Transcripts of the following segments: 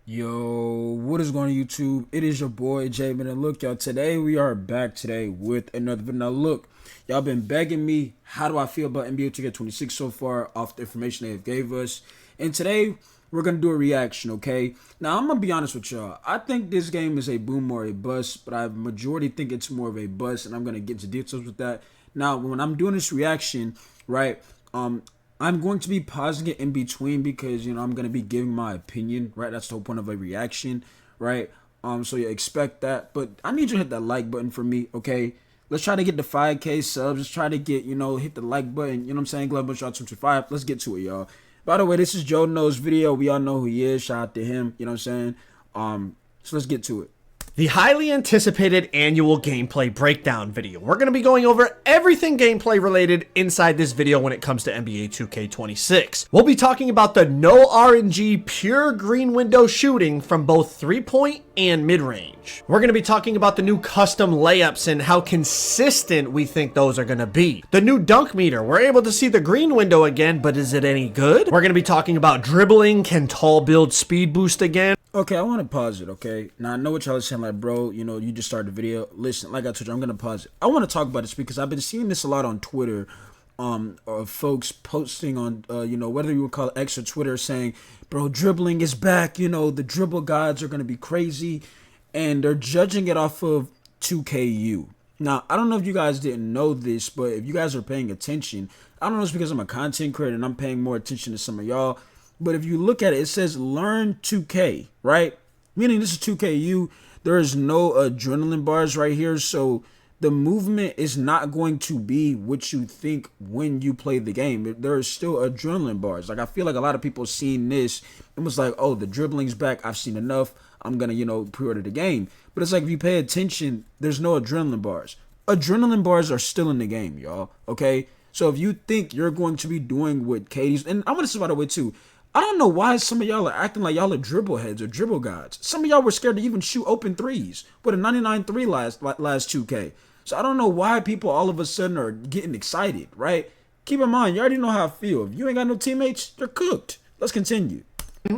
Yo, what is going on YouTube? It is your boy Jamin, and look, y'all, today we are back today with another video. Now look, y'all been begging me, how do I feel about NBA 2K26 so far off the information they have gave us, and today we're gonna do a reaction. Okay, now I'm gonna be honest with y'all, I think this game is a boom or a bust, but I majority think it's more of a bust, and I'm gonna get into details with that. Now when I'm doing this reaction, right, I'm going to be pausing it in between because, I'm going to be giving my opinion, right? That's the whole point of a reaction, right? So yeah, expect that. But I need you to hit that like button for me, okay? Let's try to get the 5K subs. Let's try to get, hit the like button. You know what I'm saying? Glad bunch y'all 225. Let's get to it, y'all. By the way, this is Joe No's video. We all know who he is. Shout out to him. You know what I'm saying? So let's get to it. The highly anticipated annual gameplay breakdown video. We're going to be going over everything gameplay related inside this video when it comes to NBA 2K26. We'll be talking about the no RNG pure green window shooting from both 3-point and mid-range. We're going to be talking about the new custom layups and how consistent we think those are going to be. The new dunk meter. We're able to see the green window again, but is it any good? We're going to be talking about dribbling. Can tall build speed boost again? Okay, I want to pause it, okay? Now, I know what y'all are saying, like, bro, you just started the video. Listen, like I told you, I'm going to pause it. I want to talk about this because I've been seeing this a lot on Twitter, of folks posting on, whether you would call it X or Twitter, saying, bro, dribbling is back, the dribble gods are going to be crazy, and they're judging it off of 2KU. Now, I don't know if you guys didn't know this, but if you guys are paying attention, I don't know if it's because I'm a content creator and I'm paying more attention to some of y'all, but if you look at it, it says learn 2K, right? Meaning this is 2KU. There is no adrenaline bars right here. So the movement is not going to be what you think when you play the game. There is still adrenaline bars. Like, I feel like a lot of people seen this and was like, oh, the dribbling's back. I've seen enough. I'm going to, pre-order the game. But it's like, if you pay attention, there's no adrenaline bars. Adrenaline bars are still in the game, y'all. Okay? So if you think you're going to be doing what Katie's, and I'm going to say by the way too, I don't know why some of y'all are acting like y'all are dribble heads or dribble gods. Some of y'all were scared to even shoot open threes with a 99-3 last 2K. So I don't know why people all of a sudden are getting excited, right? Keep in mind, you already know how I feel. If you ain't got no teammates, you're cooked. Let's continue.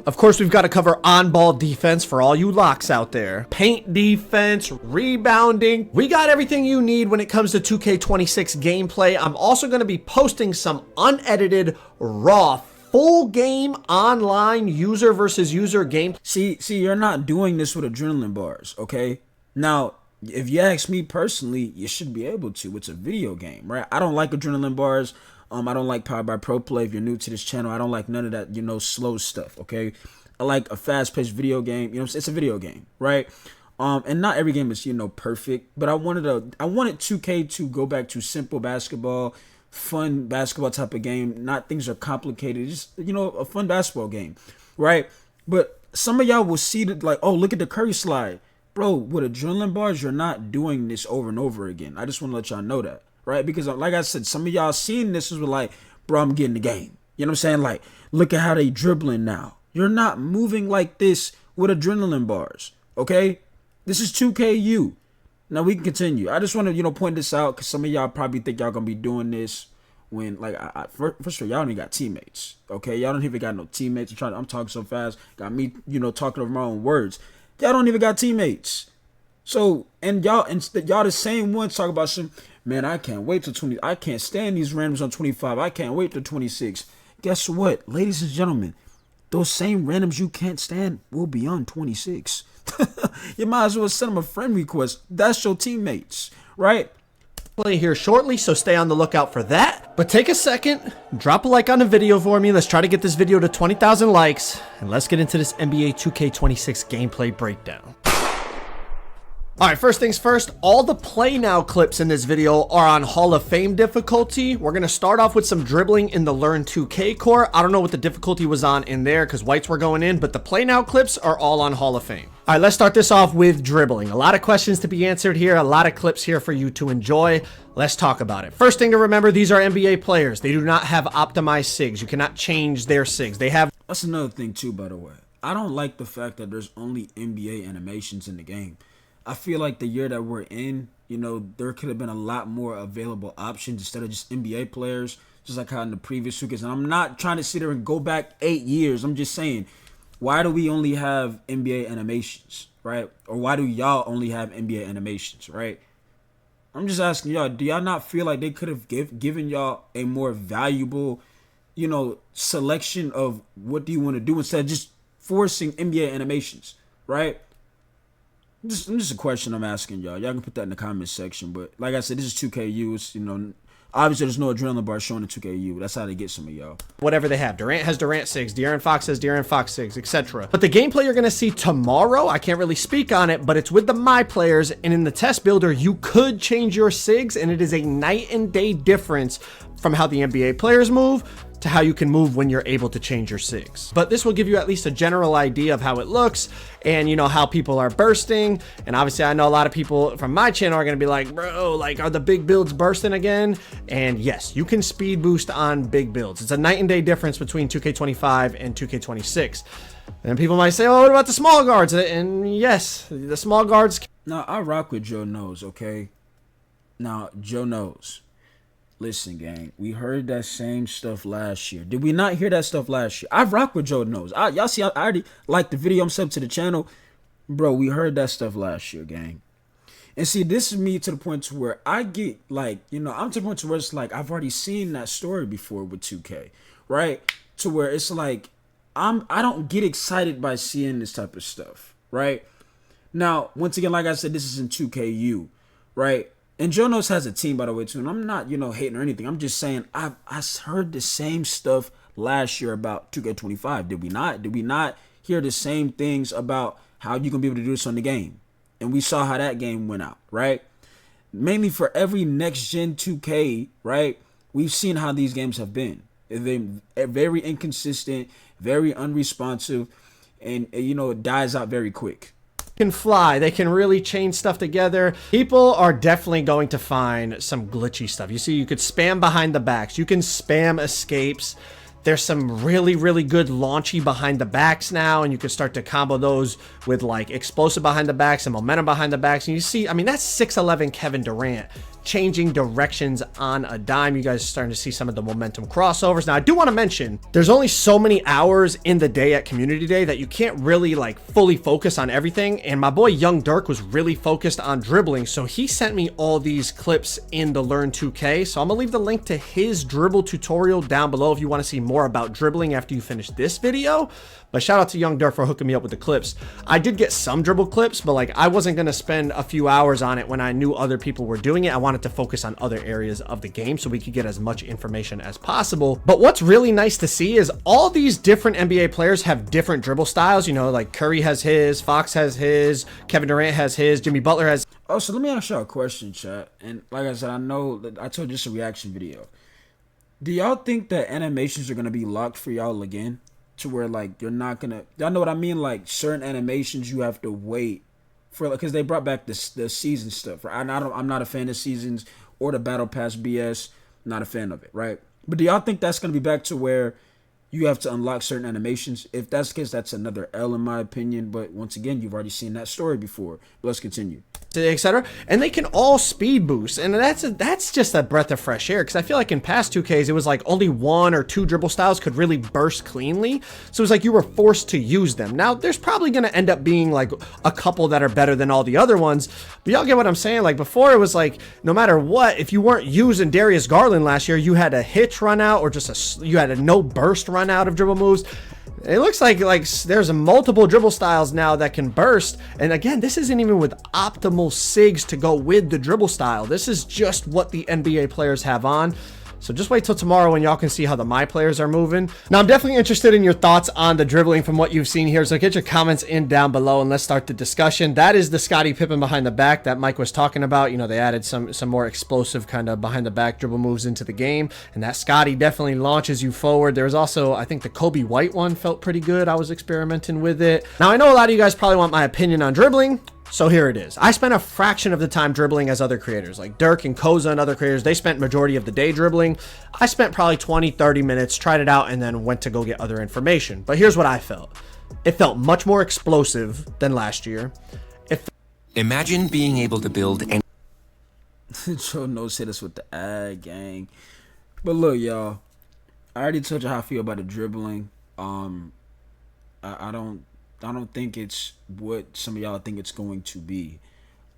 Of course, we've got to cover on-ball defense for all you locks out there. Paint defense, rebounding. We got everything you need when it comes to 2K26 gameplay. I'm also going to be posting some unedited, raw, full game online user versus user game. See, you're not doing this with adrenaline bars, okay? Now, if you ask me personally, you should be able to. It's a video game, right? I don't like adrenaline bars. I don't like Powered by Pro Play. If you're new to this channel, I don't like none of that, slow stuff, okay? I like a fast-paced video game. It's a video game, right? And not every game is, perfect, but I wanted 2K to go back to simple basketball, fun basketball type of game. Not things are complicated, just a fun basketball game, right? But some of y'all will see that, like, oh, look at the Curry slide, bro. With adrenaline bars, you're not doing this over and over again. I just want to let y'all know that, right? Because like I said, some of y'all seeing this is like, bro, I'm getting the game. You know what I'm saying? Like, look at how they dribbling now. You're not moving like this with adrenaline bars, okay? This is 2KU. Now we can continue. I just want to, point this out because some of y'all probably think y'all gonna be doing this when, like, first of all, y'all don't even got teammates. Okay, y'all don't even got no teammates. I'm talking so fast. Got me, talking over my own words. Y'all don't even got teammates. So, and y'all the same ones talk about some, man, I can't wait till 20. I can't stand these randoms on 25. I can't wait till 26. Guess what, ladies and gentlemen? Those same randoms you can't stand will be on 26. You might as well send them a friend request. That's your teammates, right? Play here shortly, so stay on the lookout for that. But take a second, drop a like on the video for me. Let's try to get this video to 20,000 likes, and let's get into this NBA 2K26 gameplay breakdown. All right, first things first, all the play now clips in this video are on Hall of Fame difficulty. We're going to start off with some dribbling in the Learn 2K core. I don't know what the difficulty was on in there because whites were going in, but the play now clips are all on Hall of Fame. All right, let's start this off with dribbling. A lot of questions to be answered here, a lot of clips here for you to enjoy. Let's talk about it. First thing to remember, these are NBA players. They do not have optimized SIGs. You cannot change their SIGs. They have... That's another thing too, by the way. I don't like the fact that there's only NBA animations in the game. I feel like the year that we're in, there could have been a lot more available options instead of just NBA players, just like how in the previous weekends. And I'm not trying to sit there and go back 8 years. I'm just saying, why do we only have NBA animations, right? Or why do y'all only have NBA animations, right? I'm just asking y'all, do y'all not feel like they could have given y'all a more valuable, selection of what do you want to do instead of just forcing NBA animations, right? Just a question I'm asking y'all. Y'all can put that in the comments section. But like I said, this is 2KU. It's, obviously there's no adrenaline bar showing in 2KU. That's how they get some of y'all. Whatever they have. Durant has Durant 6, De'Aaron Fox has De'Aaron Fox 6, etc. But the gameplay you're going to see tomorrow, I can't really speak on it, but it's with the My Players, and in the test builder, you could change your SIGs, and it is a night and day difference from how the NBA players move to how you can move when you're able to change your SIGs. But this will give you at least a general idea of how it looks and how people are bursting. And obviously I know a lot of people from my channel are going to be like, bro, like, are the big builds bursting again? And yes, you can speed boost on big builds. It's a night and day difference between 2K25 and 2K26. And people might say, oh, what about the small guards? And yes, the small guards. Now, I rock with Joe Knows, okay? Now, Joe Knows. Listen, gang, we heard that same stuff last year. Did we not hear that stuff last year? I rock with Joe Knows. Y'all see, I already liked the video I'm subbed to the channel. Bro, we heard that stuff last year, gang. And see, this is me to the point to where I get, like, I'm to the point to where it's like, I've already seen that story before with 2K, right? To where it's like, I don't get excited by seeing this type of stuff, right? Now, once again, like I said, this is in 2KU, right? And Joe Knows has a team, by the way, too. And I'm not, hating or anything. I'm just saying I heard the same stuff last year about 2K25. Did we not? Did we not hear the same things about how you can be able to do this on the game? And we saw how that game went out, right? Mainly for every next-gen 2K, right? We've seen how these games have been. They're very inconsistent, very unresponsive, and, it dies out very quick. Can fly. They can really chain stuff together. People are definitely going to find some glitchy stuff. You see, you could spam behind the backs. You can spam escapes. There's some really, really good launchy behind the backs now, and you can start to combo those with like explosive behind the backs and momentum behind the backs. And you see, I mean, that's 6'11" Kevin Durant changing directions on a dime. You guys are starting to see some of the momentum crossovers. Now, I do want to mention, there's only so many hours in the day at Community Day that you can't really like fully focus on everything. And my boy Young Dirk was really focused on dribbling, so he sent me all these clips in the Learn 2K. So I'm gonna leave the link to his dribble tutorial down below if you want to see more about dribbling after you finish this video. But shout out to Young Dirk for hooking me up with the clips. I did get some dribble clips, but like I wasn't going to spend a few hours on it when I knew other people were doing it. I wanted to focus on other areas of the game so we could get as much information as possible. But what's really nice to see is all these different NBA players have different dribble styles. Like Curry has his, Fox has his, Kevin Durant has his, Jimmy Butler has. Oh, so let me ask y'all a question, chat. And like I said, I know that I told you it's a reaction video. Do y'all think that animations are going to be locked for y'all again? To where like you're not gonna, y'all know what I mean? Like certain animations you have to wait for, because they brought back the season stuff. Right? I'm not a fan of seasons or the battle pass BS. Not a fan of it, right? But do y'all think that's gonna be back to where you have to unlock certain animations? If that's the case, that's another L in my opinion. But once again, you've already seen that story before. But let's continue. Etc. And they can all speed boost, and that's just a breath of fresh air, because I feel like in past 2Ks it was like only 1 or 2 dribble styles could really burst cleanly, so it was like you were forced to use them. Now there's probably going to end up being like a couple that are better than all the other ones, but y'all get what I'm saying? Like before it was like no matter what, if you weren't using Darius Garland last year, you had a hitch run out or just you had a no burst run out of dribble moves. It looks like there's multiple dribble styles now that can burst. And again, this isn't even with optimal SIGs to go with the dribble style. This is just what the NBA players have on. So just wait till tomorrow when y'all can see how the My Players are moving. Now, I'm definitely interested in your thoughts on the dribbling from what you've seen here. So get your comments in down below and let's start the discussion. That is the Scottie Pippen behind the back that Mike was talking about. They added some more explosive kind of behind the back dribble moves into the game. And that Scottie definitely launches you forward. There's also, I think the Kobe White one felt pretty good. I was experimenting with it. Now, I know a lot of you guys probably want my opinion on dribbling. So here it is. I spent a fraction of the time dribbling as other creators like Dirk and Koza and other creators. They spent majority of the day dribbling. I spent probably 20-30 minutes, tried it out, and then went to go get other information. But here's what I felt. It felt much more explosive than last year. Imagine being able to build any... Joe Knows hit us with the ad, gang. But look, y'all. I already told you how I feel about the dribbling. I I don't think it's what some of y'all think it's going to be.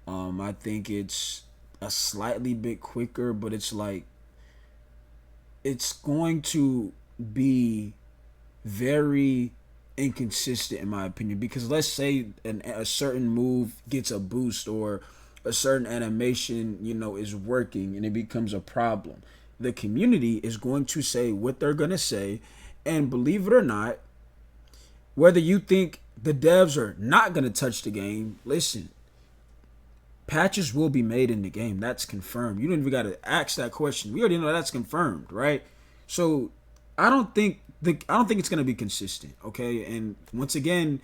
I think it's a slightly bit quicker, but it's like it's going to be very inconsistent in my opinion, because let's say a certain move gets a boost or a certain animation, is working and it becomes a problem. The community is going to say what they're going to say, and believe it or not, whether you think the devs are not going to touch the game, listen, patches will be made in the game. That's confirmed. You don't even got to ask that question. We already know that's confirmed, right? So I don't think it's gonna be consistent. Okay, and once again,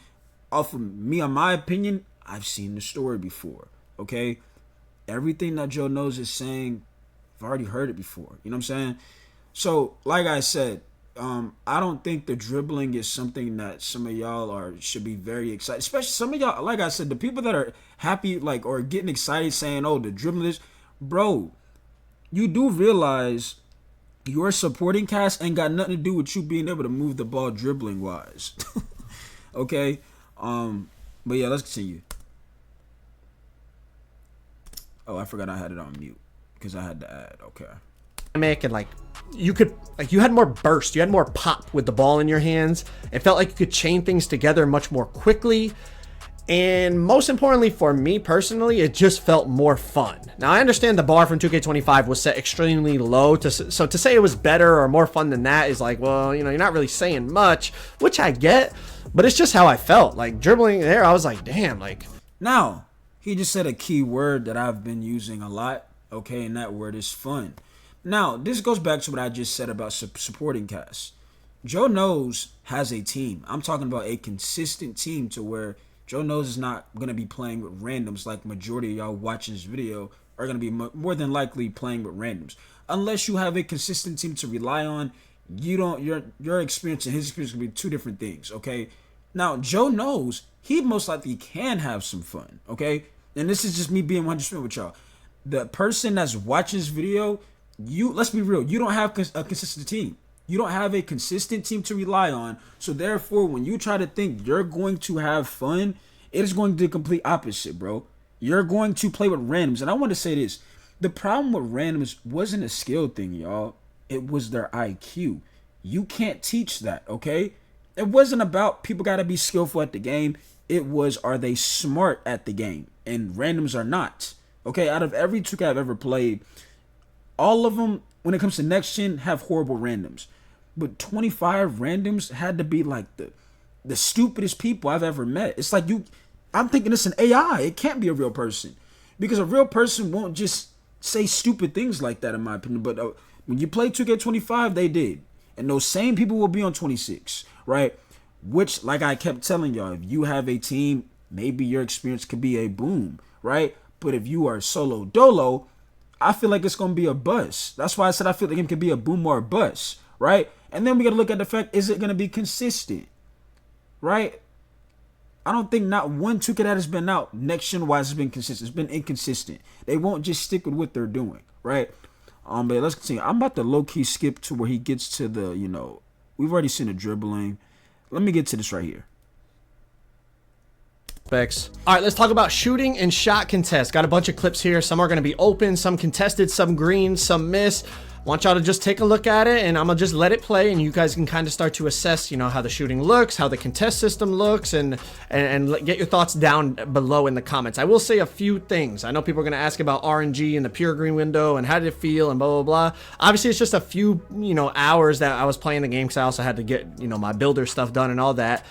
off of me, on my opinion, I've seen the story before. Okay, everything that Joe knows is saying, I've already heard it before. You know what I'm saying? So, like I said, I don't think the dribbling is something that some of y'all should be very excited. Especially some of y'all, like I said, the people that are happy, like, or getting excited, saying, "Oh, the dribbling is," bro. You do realize your supporting cast ain't got nothing to do with you being able to move the ball dribbling wise. Okay, but yeah, let's continue. Oh, I forgot I had it on mute because I had to add. Okay. And like you had more burst, you had more pop with the ball in your hands. It felt like you could chain things together much more quickly. And most importantly for me personally, it just felt more fun. Now I understand the bar from 2K25 was set extremely low, so to say it was better or more fun than that is like, well, you're not really saying much, which I get, but it's just how I felt. Like dribbling there, I was like, damn, like. Now, he just said a key word that I've been using a lot, okay, and that word is fun. Now, this goes back to what I just said about supporting cast. Joe Knows has a team. I'm talking about a consistent team to where Joe Knows is not going to be playing with randoms like majority of y'all watching this video are going to be more than likely playing with randoms. Unless you have a consistent team to rely on, your experience and his experience will be two different things, okay? Now, Joe Knows he most likely can have some fun, okay? And this is just me being 100% with y'all. The person that's watching this video, let's be real, you don't have a consistent team. You don't have a consistent team to rely on. So therefore, when you try to think you're going to have fun, it is going to do the complete opposite, bro. You're going to play with randoms. And I want to say this. The problem with randoms wasn't a skill thing, y'all. It was their IQ. You can't teach that, okay? It wasn't about people got to be skillful at the game. It was, are they smart at the game? And randoms are not. Okay, out of every 2K I've ever played, all of them, when it comes to next gen, have horrible randoms. But 25 randoms had to be like the stupidest people I've ever met. It's like I'm thinking it's an AI. It can't be a real person. Because a real person won't just say stupid things like that, in my opinion. But when you play 2K25, they did. And those same people will be on 26, right? Which, like I kept telling y'all, if you have a team, maybe your experience could be a boom, right? But if you are solo dolo, I feel like it's going to be a bust. That's why I said I feel like it could be a boom or a bust, right? And then we got to look at the fact, is it going to be consistent, right? I don't think not one 2K that has been out next gen wise has been consistent. It's been inconsistent. They won't just stick with what they're doing, right? But let's continue. I'm about to low-key skip to where he gets to the, we've already seen the dribbling. Let me get to this right here. All right, let's talk about shooting and shot contests. Got a bunch of clips here. Some are going to be open, some contested, some green, some miss. Want y'all to just take a look at it, and I'm gonna just let it play, and you guys can kind of start to assess, how the shooting looks, how the contest system looks, and get your thoughts down below in the comments. I will say a few things. I know people are gonna ask about RNG and the pure green window and how did it feel and blah blah blah. Obviously, it's just a few hours that I was playing the game, because I also had to get my builder stuff done and all that.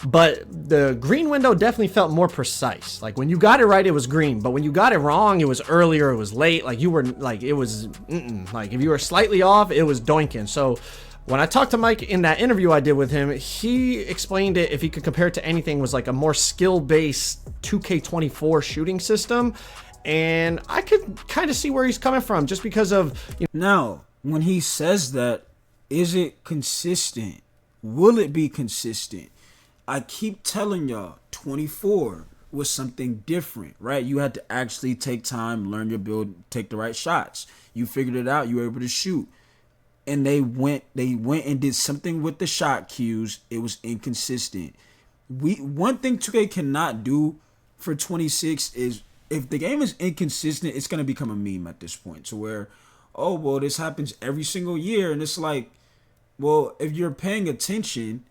But the green window definitely felt more precise. Like when you got it right, it was green. But when you got it wrong, it was earlier, it was late. Like you were like, it was, like if you were slightly off, it was doinking. So when I talked to Mike in that interview I did with him, he explained it, if he could compare it to anything, was like a more skill-based 2K24 shooting system. And I could kind of see where he's coming from, just because of, Now, when he says that, is it consistent? Will it be consistent? I keep telling y'all, 24 was something different, right? You had to actually take time, learn your build, take the right shots. You figured it out. You were able to shoot. And they went and did something with the shot cues. It was inconsistent. One thing 2K cannot do for 26 is if the game is inconsistent, it's gonna become a meme at this point. To where, oh well, this happens every single year, and it's like, well, if you're paying attention,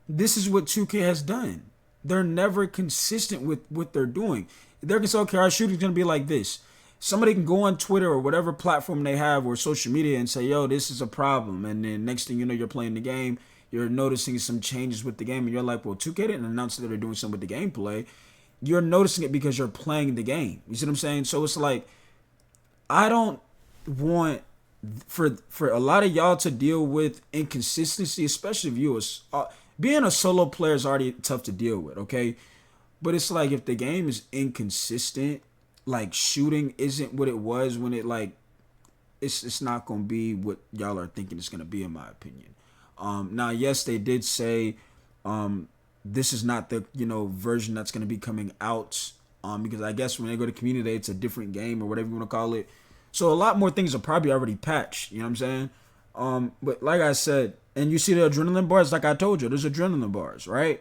this is what 2K has done. They're never consistent with what they're doing. They're gonna say, okay, our shooting's gonna be like this. Somebody can go on Twitter or whatever platform they have or social media and say, yo, this is a problem. And then next thing you know, you're playing the game, you're noticing some changes with the game, and you're like, well, 2K didn't announce that they're doing something with the gameplay. You're noticing it because you're playing the game. You see what I'm saying? So it's like, I don't want for a lot of y'all to deal with inconsistency, especially if you being a solo player is already tough to deal with, okay? But it's like if the game is inconsistent, like shooting isn't what it was when it like it's not gonna be what y'all are thinking it's gonna be, in my opinion. Now yes, they did say this is not the version that's gonna be coming out because I guess when they go to community day, it's a different game or whatever you want to call it. So a lot more things are probably already patched, you know what I'm saying? But like I said, and you see the adrenaline bars, like I told you, there's adrenaline bars, right?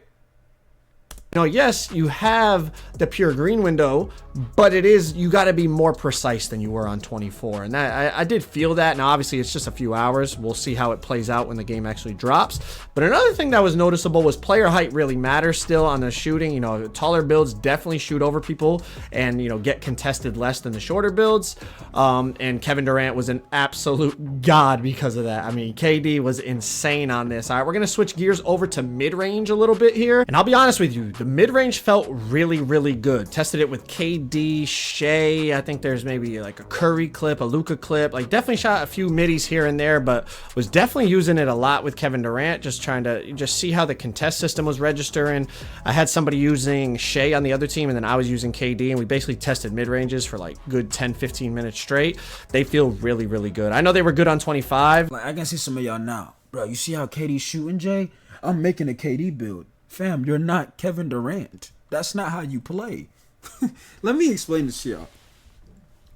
No, yes, you have the pure green window, but you got to be more precise than you were on 24. And that I did feel that. Now, obviously, it's just a few hours. We'll see how it plays out when the game actually drops. But another thing that was noticeable was player height really matters still on the shooting. Taller builds definitely shoot over people and, get contested less than the shorter builds. And Kevin Durant was an absolute god because of that. I mean, KD was insane on this. All right, we're going to switch gears over to mid-range a little bit here. And I'll be honest with you, the mid-range felt really, really good. Tested it with KD, Shea. I think there's maybe like a Curry clip, a Luka clip. Like definitely shot a few middies here and there, but was definitely using it a lot with Kevin Durant, just trying to see how the contest system was registering. I had somebody using Shea on the other team, and then I was using KD, and we basically tested mid-ranges for like good 10, 15 minutes straight. They feel really, really good. I know they were good on 25. Like I can see some of y'all now. Bro, you see how KD's shooting, Jay? I'm making a KD build. Fam, you're not Kevin Durant. That's not how you play. Let me explain this to y'all.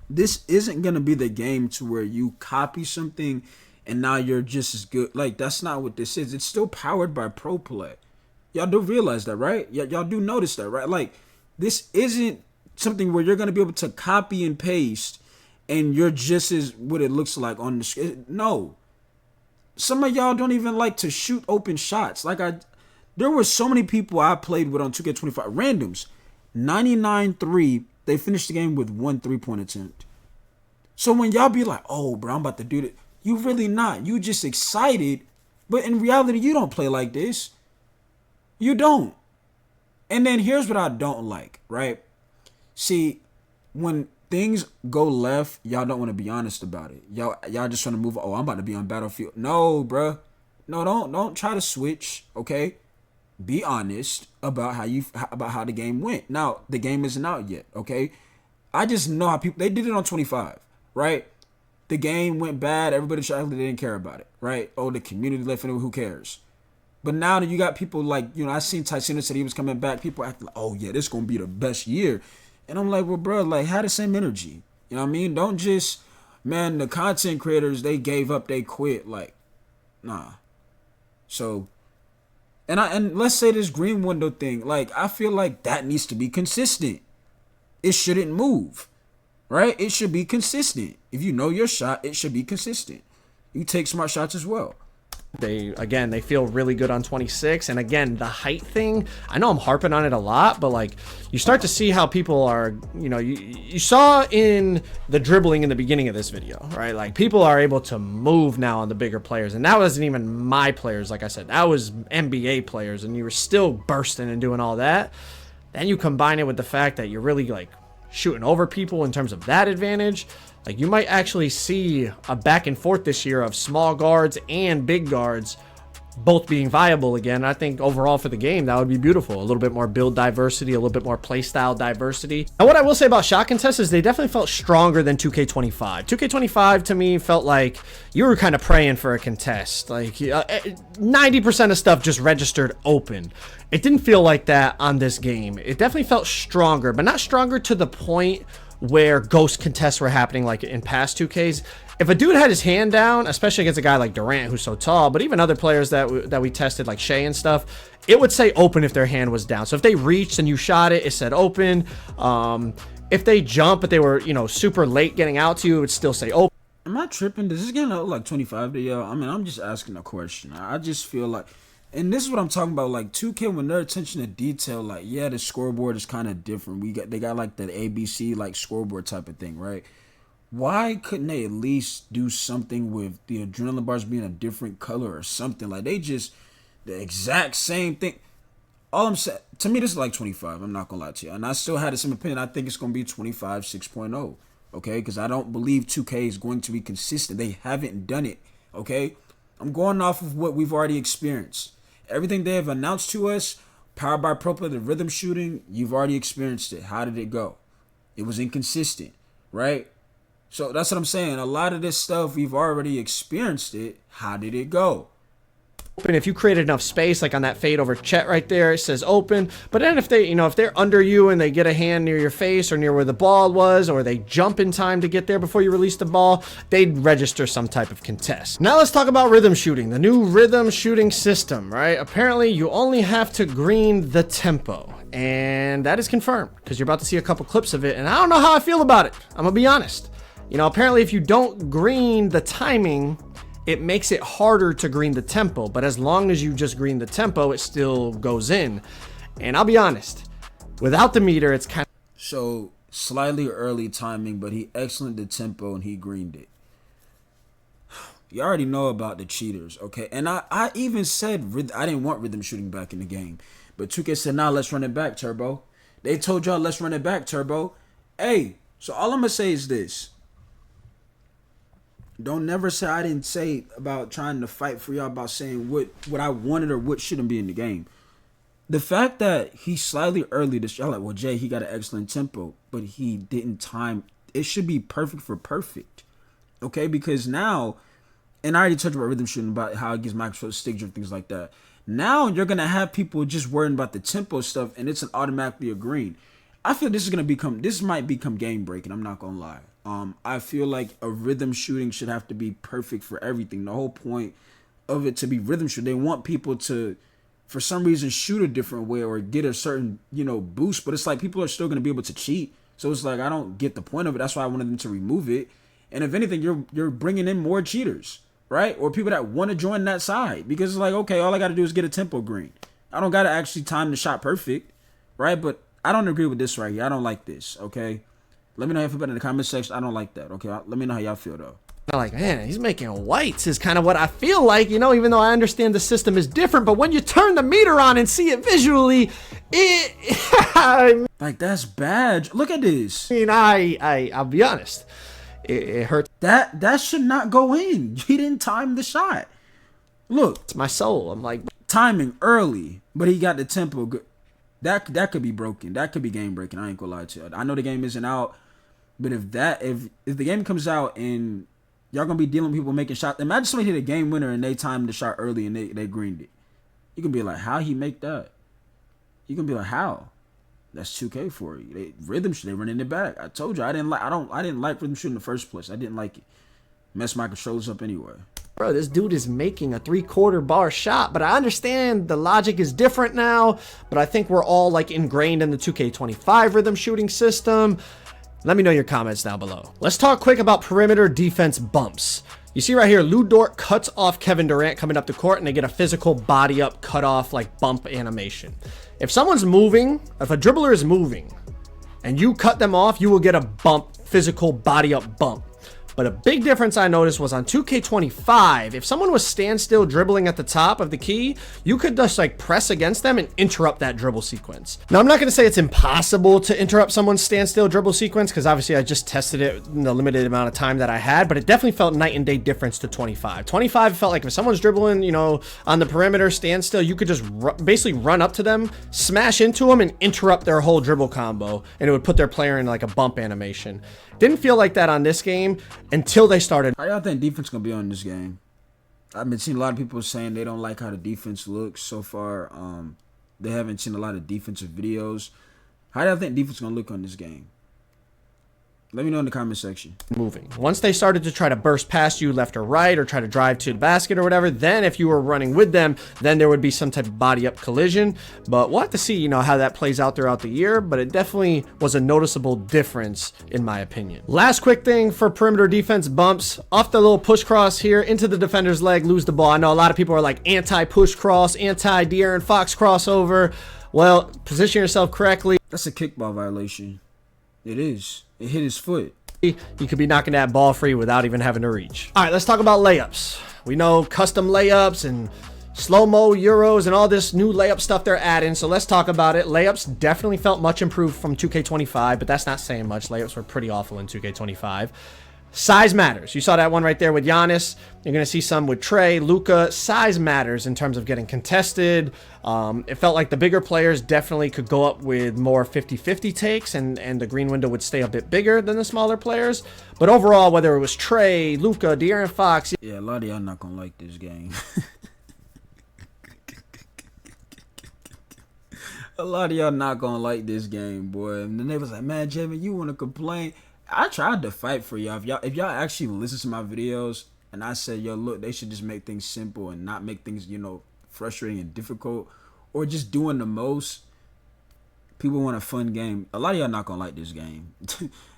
This isn't going to be the game to where you copy something and now you're just as good. Like, that's not what this is. It's still powered by pro play. Y'all do realize that, right? Y'all do notice that, right? Like, this isn't something where you're going to be able to copy and paste and you're just as what it looks like on the screen. No. Some of y'all don't even like to shoot open shots. There were so many people I played with on 2K25, randoms, 99-3, they finished the game with 1 3-point attempt. So when y'all be like, oh, bro, I'm about to do that, you really not. You just excited, but in reality, you don't play like this. You don't. And then here's what I don't like, right? See, when things go left, y'all don't want to be honest about it. Y'all just want to move, oh, I'm about to be on Battlefield. No, bro. No, don't try to switch, okay? Be honest about how the game went. Now, the game isn't out yet, okay? I just know how people, they did it on 25, right? The game went bad. Everybody tried, they didn't care about it, right? Oh, the community left it, who cares? But now that you got people like, I seen Tyson said he was coming back. People acting like, oh, yeah, this is going to be the best year. And I'm like, well, bro, like, have the same energy. You know what I mean? Don't just, man, the content creators, they gave up, they quit. Like, nah. So, and let's say this green window thing, like, I feel like that needs to be consistent. It shouldn't move, right? It should be consistent. If you know your shot, it should be consistent. You take smart shots as well. They feel really good on 26. And again, the height thing, I know I'm harping on it a lot, but like you start to see how people are, you saw in the dribbling in the beginning of this video, right? Like people are able to move now on the bigger players. And that wasn't even my players. Like I said, that was NBA players, and you were still bursting and doing all that. Then you combine it with the fact that you're really like shooting over people in terms of that advantage. Like you might actually see a back and forth this year of small guards and big guards both being viable again. I think overall for the game, that would be beautiful. A little bit more build diversity, a little bit more play style diversity. And what I will say about shot contests is they definitely felt stronger than 2K25. 2K25 to me felt like you were kind of praying for a contest. Like 90% of stuff just registered open. It didn't feel like that on this game. It definitely felt stronger, but not stronger to the point where ghost contests were happening like in past 2Ks. If a dude had his hand down, especially against a guy like Durant who's so tall, but even other players that we tested like Shea and stuff, it would say open if their hand was down. So if they reached and you shot it, it said open. If they jump but they were, you know, super late getting out to you, it would still say open. Am I tripping? Does this get like 25 to y'all? I mean, I'm just asking a question. I just feel like, and this is what I'm talking about. Like 2K, when their attention to detail, like yeah, the scoreboard is kind of different. They got like that ABC like scoreboard type of thing, right? Why couldn't they at least do something with the adrenaline bars being a different color or something? Like they just the exact same thing. All I'm saying, to me, this is like 25. I'm not gonna lie to you, and I still had the same opinion. I think it's gonna be 25 6.0. Okay, because I don't believe 2K is going to be consistent. They haven't done it. Okay, I'm going off of what we've already experienced. Everything they have announced to us, powered by Pro Play, the rhythm shooting, you've already experienced it. How did it go? It was inconsistent, right? So that's what I'm saying. A lot of this stuff, we've already experienced it. How did it go? Open if you create enough space, like on that fade over Chet right there, it says open. But then if they, you know, if they're under you and they get a hand near your face or near where the ball was, or they jump in time to get there before you release the ball, they'd register some type of contest. Now let's talk about rhythm shooting, the new rhythm shooting system, right? Apparently you only have to green the tempo, and that is confirmed because you're about to see a couple clips of it, and I don't know how I feel about it. I'm gonna be honest. You know, apparently if you don't green the timing, it makes it harder to green the tempo, but as long as you just green the tempo, it still goes in. And I'll be honest, without the meter, it's kind of... So, slightly early timing, but he excellent the tempo and he greened it. You already know about the cheaters, okay? And I even said I didn't want rhythm shooting back in the game. But 2K said, nah, let's run it back, Turbo. They told y'all, let's run it back, Turbo. Hey, so all I'm going to say is this. Don't never say I didn't say about trying to fight for y'all about saying what I wanted or what shouldn't be in the game. The fact that he's slightly early this y'all like, well, Jay, he got an excellent tempo, but he didn't time. It should be perfect for perfect. Okay, because now, and I already talked about rhythm shooting, about how it gives Microsoft stick drift, things like that. Now you're gonna have people just worrying about the tempo stuff, and it's an automatically a green. I feel this might become game breaking. I'm not gonna lie. I feel like a rhythm shooting should have to be perfect for everything. The whole point of it to be rhythm shooting, they want people to, for some reason, shoot a different way or get a certain, you know, boost. But it's like people are still going to be able to cheat. So it's like I don't get the point of it. That's why I wanted them to remove it. And if anything, you're bringing in more cheaters, right? Or people that want to join that side because it's like, okay, all I got to do is get a tempo green. I don't got to actually time the shot perfect, right? But I don't agree with this right here. I don't like this, okay? Let me know how you feel about it in the comment section. I don't like that, okay? Let me know how y'all feel, though. Like, man, he's making whites is kind of what I feel like, you know, even though I understand the system is different. But when you turn the meter on and see it visually, like, that's bad. Look at this. I mean, I'll be honest. It hurts. That should not go in. He didn't time the shot. Look. It's my soul. I'm like... Timing early, but he got the tempo good. That could be broken. That could be game breaking. I ain't gonna lie to you. I know the game isn't out. But if the game comes out and y'all gonna be dealing with people making shots, imagine somebody hit a game winner and they timed the shot early and they greened it. You can be like, how he make that? You can be like, how? That's 2K for you. They running it back. I told you I didn't like rhythm shooting in the first place. I didn't like it. Messed my controls up anyway. Bro, this dude is making a 3/4 bar shot, but I understand the logic is different now, but I think we're all like ingrained in the 2K25 rhythm shooting system. Let me know your comments down below. Let's talk quick about perimeter defense bumps. You see right here, Lou Dort cuts off Kevin Durant coming up the court, and they get a physical body up cut off like bump animation. If someone's moving, if a dribbler is moving, and you cut them off, you will get a bump, physical body up bump. But a big difference I noticed was on 2K25, if someone was standstill dribbling at the top of the key, you could just like press against them and interrupt that dribble sequence. Now, I'm not going to say it's impossible to interrupt someone's standstill dribble sequence because obviously I just tested it in the limited amount of time that I had, but it definitely felt night and day difference to 25. 25 felt like if someone's dribbling, you know, on the perimeter standstill, you could just basically run up to them, smash into them, and interrupt their whole dribble combo, and it would put their player in like a bump animation. Didn't feel like that on this game until they started. How y'all think defense gonna be on this game? I've been seeing a lot of people saying they don't like how the defense looks so far. They haven't seen a lot of defensive videos. How do y'all think defense gonna look on this game? Let me know in the comment section. Moving. Once they started to try to burst past you left or right or try to drive to the basket or whatever, then if you were running with them, then there would be some type of body up collision. But we'll have to see, you know, how that plays out throughout the year, but it definitely was a noticeable difference in my opinion. Last quick thing for perimeter defense bumps, off the little push cross here into the defender's leg, lose the ball. I know a lot of people are like anti-push cross, anti-De'Aaron Fox crossover. Well, position yourself correctly. That's a kickball violation. It is. It hit his foot. You could be knocking that ball free without even having to reach. All right, let's talk about layups. We know custom layups and slow-mo Euros and all this new layup stuff they're adding, so let's talk about it. Layups definitely felt much improved from 2K25, but that's not saying much. Layups were pretty awful in 2K25. Size matters. You saw that one right there with Giannis. You're going to see some with Trey, Luka. Size matters in terms of getting contested. It felt like the bigger players definitely could go up with more 50-50 takes, and the green window would stay a bit bigger than the smaller players. But overall, whether it was Trey, Luka, De'Aaron Fox. Yeah, a lot of y'all not going to like this game. A lot of y'all not going to like this game, boy. And then they was like, man, Jamie, you want to complain? I tried to fight for y'all. If y'all actually listen to my videos and I said, yo, look, they should just make things simple and not make things, you know, frustrating and difficult, or just doing the most. People want a fun game. A lot of y'all not gonna like this game.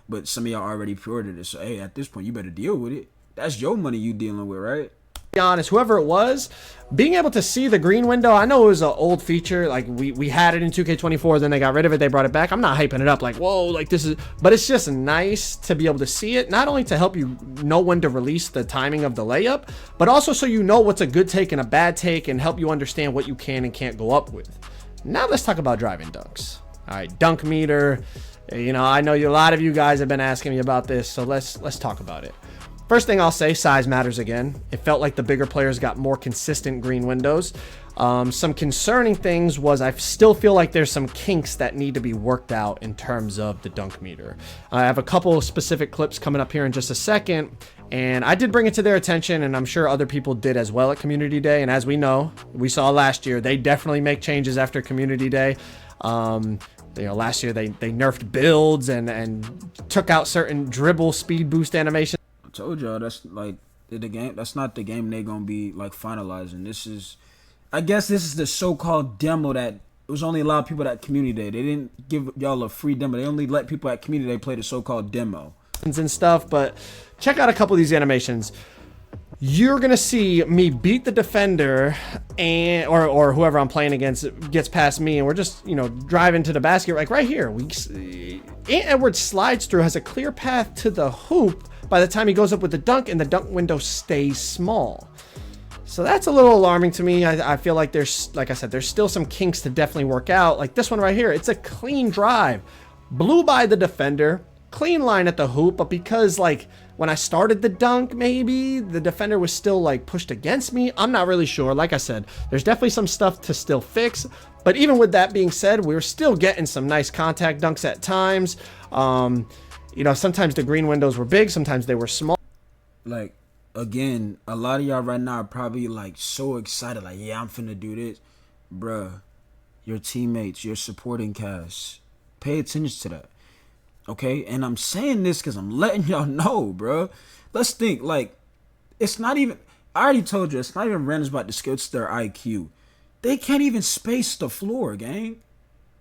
But some of y'all already pre-ordered it. So hey, at this point you better deal with it. That's your money you dealing with, right? Be honest, whoever it was, being able to see the green window, I know it was an old feature, like we had it in 2K24, then they got rid of it, they brought it back. I'm not hyping it up like, whoa, like this is, but it's just nice to be able to see it, not only to help you know when to release the timing of the layup, but also so you know what's a good take and a bad take, and help you understand what you can and can't go up with. Now let's talk about driving dunks. All right, dunk meter. You know, I know a lot of you guys have been asking me about this, so let's talk about it. First thing I'll say, size matters again. It felt like the bigger players got more consistent green windows. Some concerning things was I still feel like there's some kinks that need to be worked out in terms of the dunk meter. I have a couple of specific clips coming up here in just a second, and I did bring it to their attention, and I'm sure other people did as well at Community Day. And as we know, we saw last year, they definitely make changes after Community Day. You know, last year they nerfed builds and took out certain dribble speed boost animations. I told y'all that's like the game. That's not the game they gonna be like finalizing. This is, I guess this is the so-called demo that it was only allowed people at Community Day. They didn't give y'all a free demo. They only let people at Community Day play the so-called demo and stuff. But check out a couple of these animations. You're gonna see me beat the defender, and or whoever I'm playing against gets past me, and we're just, you know, driving to the basket. Like right here, Ant Edwards slides through, has a clear path to the hoop by the time he goes up with the dunk, and the dunk window stays small. So that's a little alarming to me. I feel like there's, like I said, there's still some kinks to definitely work out. Like this one right here, it's a clean drive, blew by the defender, clean line at the hoop, but because like when I started the dunk, maybe the defender was still like pushed against me. I'm not really sure. Like I said, there's definitely some stuff to still fix. But even with that being said, we were still getting some nice contact dunks at times. You know, sometimes the green windows were big, sometimes they were small. Like, again, a lot of y'all right now are probably like so excited, like, yeah, I'm finna do this. Bruh, your teammates, your supporting cast, pay attention to that. Okay? And I'm saying this because I'm letting y'all know, bruh. Let's think, like, it's not even, I already told you, it's not even random about the skill, it's their IQ. They can't even space the floor, gang.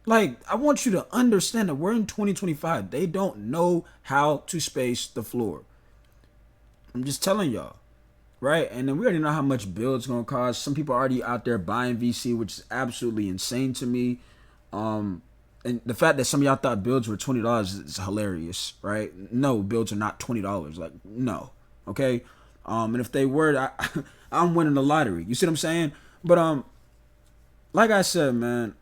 Like, I want you to understand that we're in 2025. They don't know how to space the floor. I'm just telling y'all, right? And then we already know how much build's gonna cost. Some people are already out there buying VC, which is absolutely insane to me. And the fact that some of y'all thought builds were $20 is hilarious, right? No, builds are not $20. Like, no, okay? And if they were, I'm winning the lottery. You see what I'm saying? But like I said, man,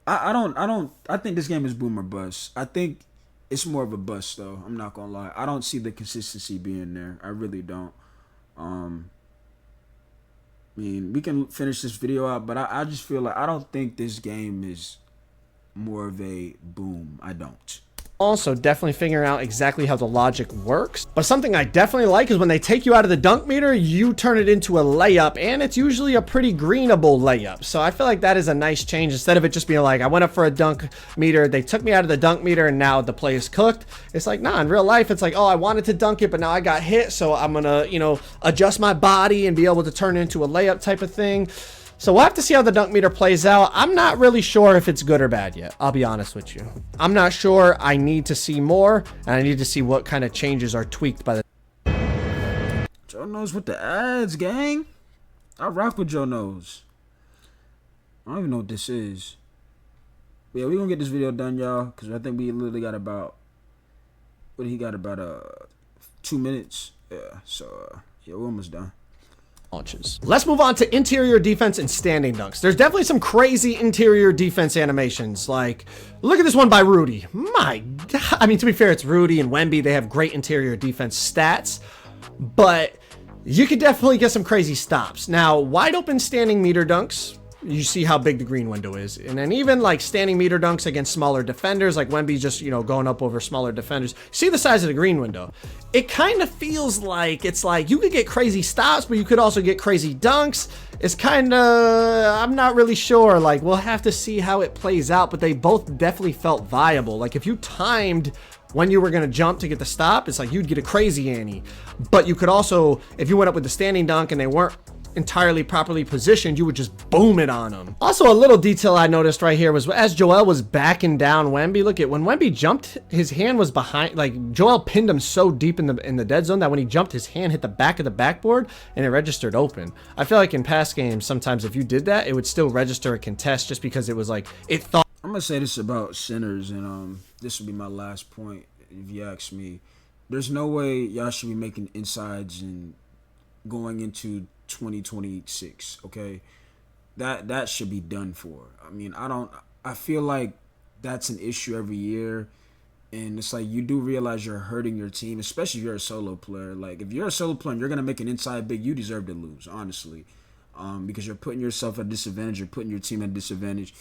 I think this game is boom or bust. I think it's more of a bust, though. I'm not gonna lie. I don't see the consistency being there. I really don't. I mean, we can finish this video out, but I just feel like I don't think this game is more of a boom. I don't. Also, definitely figuring out exactly how the logic works. But something I definitely like is when they take you out of the dunk meter, you turn it into a layup, and it's usually a pretty greenable layup. So I feel like that is a nice change. Instead of it just being like, I went up for a dunk meter, they took me out of the dunk meter, and now the play is cooked. It's like, nah, in real life, it's like, oh, I wanted to dunk it, but now I got hit, so I'm gonna, you know, adjust my body and be able to turn it into a layup type of thing. So we'll have to see how the dunk meter plays out. I'm not really sure if it's good or bad yet. I'll be honest with you. I'm not sure. I need to see more, and I need to see what kind of changes are tweaked by the... Joe Knows with the ads, gang. I rock with Joe Knows. I don't even know what this is. But yeah, we're going to get this video done, y'all, because I think we literally got about... What he got? About 2 minutes. Yeah, so, yeah, we're almost done. Launches. Let's move on to interior defense and standing dunks. There's definitely some crazy interior defense animations. Like, look at this one by Rudy. My God. I mean, to be fair, it's Rudy and Wemby. They have great interior defense stats, but you could definitely get some crazy stops. Now, wide open standing meter dunks, you see how big the green window is. And then even like standing meter dunks against smaller defenders, like Wemby just, you know, going up over smaller defenders. See the size of the green window. It kind of feels like it's like you could get crazy stops, but you could also get crazy dunks. It's kind of, I'm not really sure. Like, we'll have to see how it plays out, but they both definitely felt viable. Like, if you timed when you were going to jump to get the stop, it's like you'd get a crazy ante. But you could also, if you went up with the standing dunk and they weren't entirely properly positioned, you would just boom it on them. Also, a little detail I noticed right here was as Joel was backing down Wemby, look at when Wemby jumped, his hand was behind, like Joel pinned him so deep in the dead zone that when he jumped, his hand hit the back of the backboard and it registered open. I feel like in past games, sometimes if you did that, it would still register a contest just because it was like, it thought. I'm gonna say this about centers, and this will be my last point if you ask me. There's no way y'all should be making insides and going into 2026, okay? That should be done for. I mean, I feel like that's an issue every year, and it's like you do realize you're hurting your team, especially if you're a solo player. Like, if you're a solo player and you're gonna make an inside big, you deserve to lose, honestly, because you're putting yourself at a disadvantage, you're putting your team at a disadvantage,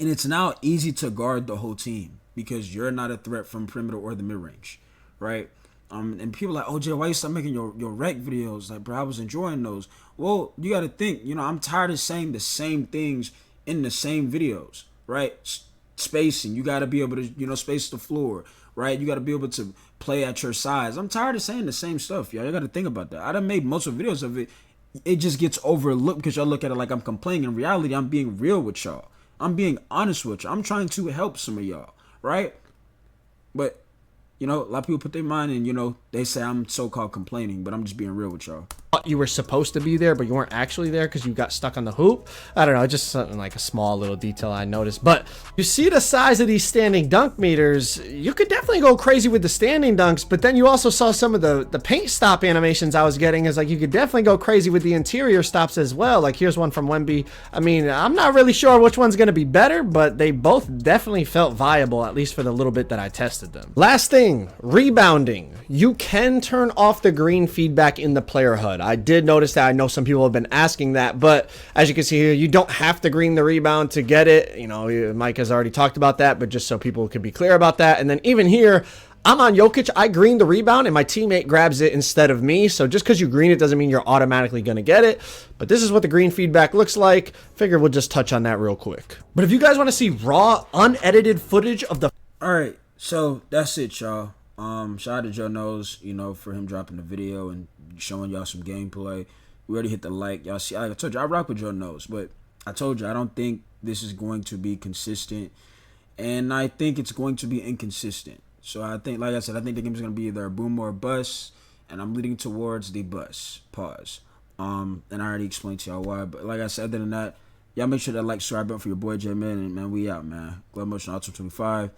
and it's now easy to guard the whole team because you're not a threat from perimeter or the mid-range, right? And people are like, oh, Jay, why you stop making your rec videos? Like, bro, I was enjoying those. Well, you got to think, you know, I'm tired of saying the same things in the same videos, right? Spacing, you got to be able to, you know, space the floor, right? You got to be able to play at your size. I'm tired of saying the same stuff, y'all. You got to think about that. I done made most of videos of it. It just gets overlooked because y'all look at it like I'm complaining. In reality, I'm being real with y'all. I'm being honest with you. I'm trying to help some of y'all, right? But, you know, a lot of people put their mind in, you know, they say I'm so-called complaining, but I'm just being real with y'all. You were supposed to be there, but you weren't actually there because you got stuck on the hoop. I don't know, just something like a small little detail I noticed. But you see the size of these standing dunk meters, you could definitely go crazy with the standing dunks, but then you also saw some of the paint stop animations I was getting. Is like you could definitely go crazy with the interior stops as well. Like here's one from Wemby. I mean, I'm not really sure which one's going to be better, but they both definitely felt viable, at least for the little bit that I tested them. Last thing, rebounding. You can turn off the green feedback in the player HUD. I did notice that. I know some people have been asking that, but as you can see here, you don't have to green the rebound to get it. You know, Mike has already talked about that, but just so people can be clear about that. And then even here, I'm on Jokic. I green the rebound and my teammate grabs it instead of me. So just because you green it doesn't mean you're automatically going to get it. But this is what the green feedback looks like. Figure we'll just touch on that real quick. But if you guys want to see raw, unedited footage of the... All right, so that's it, y'all. Shout out to Joe Knows, you know, for him dropping the video and showing y'all some gameplay. We already hit the like. Y'all see, I told you, I rock with Joe Knows, but I told you, I don't think this is going to be consistent, and I think it's going to be inconsistent. So I think, like I said, I think the game is going to be either a boom or a bust, and I'm leading towards the bust. Pause. And I already explained to y'all why, but like I said, other than that, y'all make sure that like, subscribe button for your boy J-Man, and man, we out, man. Glove Motion Auto 25.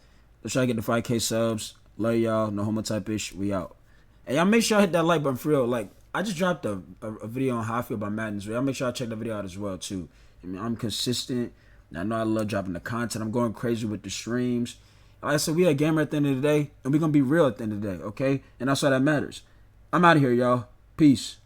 Let's try to get the 5K subs. Love y'all. No homo type ish. We out. And y'all make sure I hit that like button for real. Like, I just dropped a video on how I feel about Madden's. Y'all make sure I check the video out as well, too. I mean, I'm consistent. And I know I love dropping the content. I'm going crazy with the streams. Like I said, we a gamer at the end of the day. And we're going to be real at the end of the day, okay? And that's all that matters. I'm out of here, y'all. Peace.